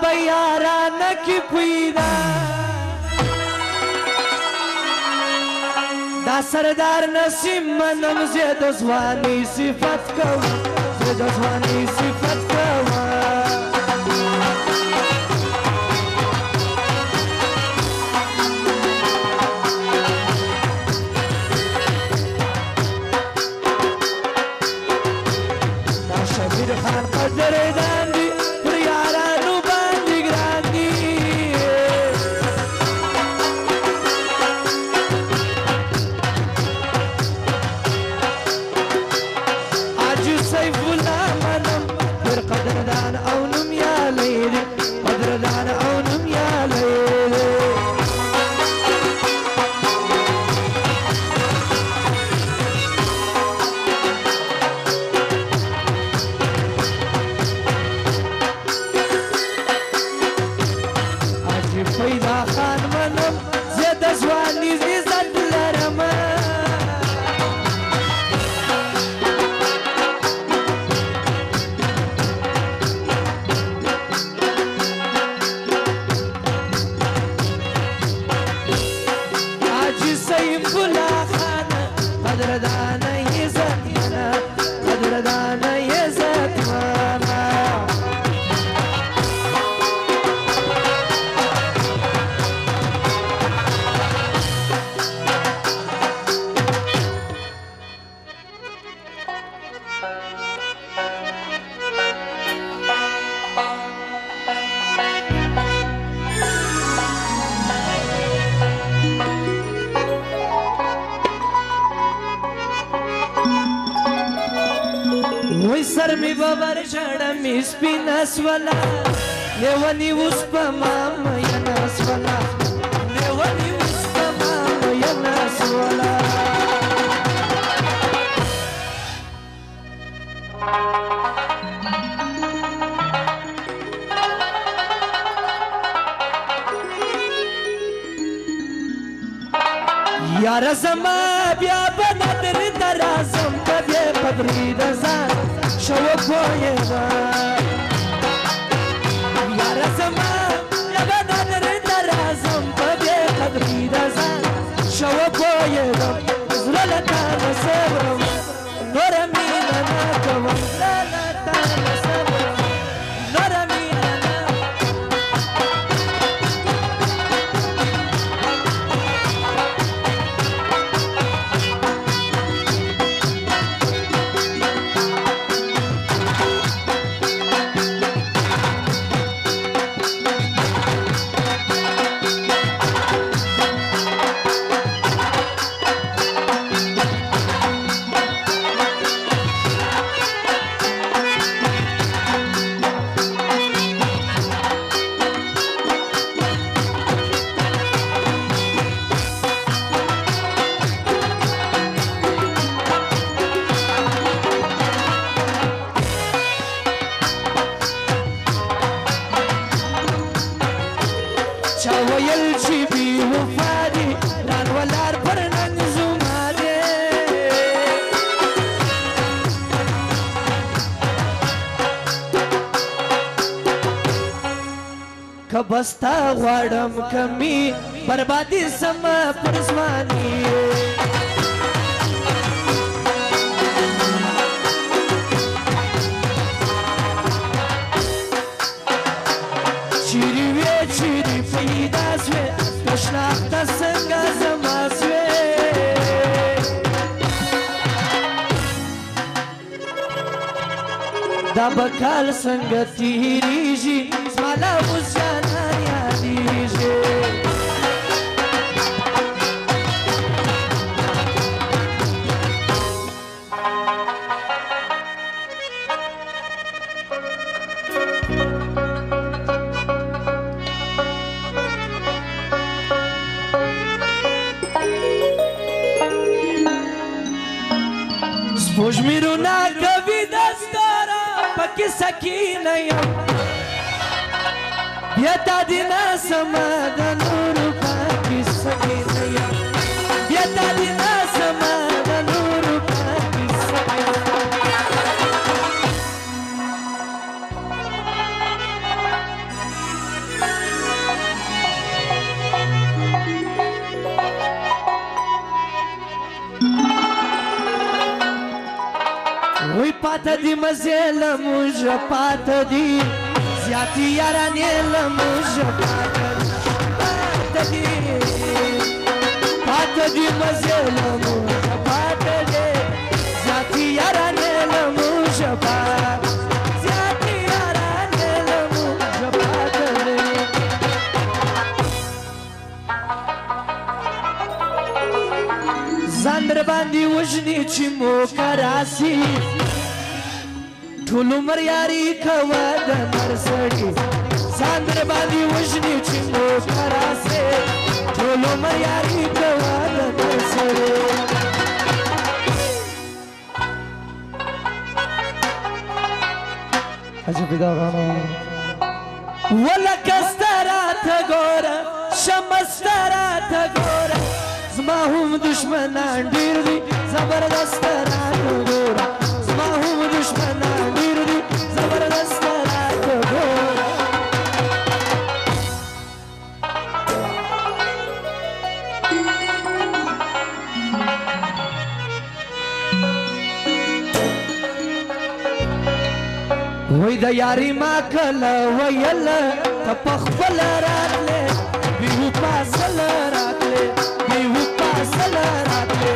بیارانه کی پیدا دا سردار نسیم منم زید ځواني صفت کوم زید ځواني صفت کوم دا شبیر خان قدردان دی پر یارانو باندې ګران دی سيف الله منم پر قدردان او نم یا لیلی قدردان او نم یا لیلی حاجی پیدا خان منم زید ځواني عزت لرم سيف الله خان قدردان يزت منا قدردان يزت منا وای سر می ببر چړه می سپینس ولا لیونی اوس په ما مینس ولا لیونی اوس په ما مینس ولا یار زما بیا بنادر درازم کبه پدری دزان شو پویدا یار زما بیا بنادر درازم کبه پدری دزان شو پویدا زلتا صبرم نور مینا کوم زلتا صبرم نور مینا چاویل چې بي وفادي ران ولار پر نن زماده کبستا غواړم کمی بربادي سم پرزماني چیرې وې چیرې پیدا سوې کشناخته څنګه زما سوې دا به کال څنګه تېرېږي زما له اوس جانان یادېږي سپوږمیرونه کوي دستاره پکې سکینه یم بیا تا دې ناسمه د نورو پکې سکینه یم بیا تا دې ناسمه د نورو پکې سکینه پاته دی مزې له موږ پاته دی زیاتې یارانې له موږ پاته دی پاته دی مزې له موږ پاته دی زیاتې یارانې له موږ زیاتې یارانې له موږ پاته دی ځان در باندې وژني چې موقع راسي ټول عمر یاري کوه د نر سړي ځان در باندې وژني چې موقع راسي ټول عمر یاري کوه د نر سړي عجب دا غاڼه ولکه ستا راته ګوره شمه ستا راته ګوره زما هم دشمنان ډېر دي زبردسته راته ګوره زما هم دشمنان ډېر دي زبردسته راته ګوره وای د یاري ما کله ویله ته پخپله راتلې بې وفا سله راتلې بې وفا سله راتلې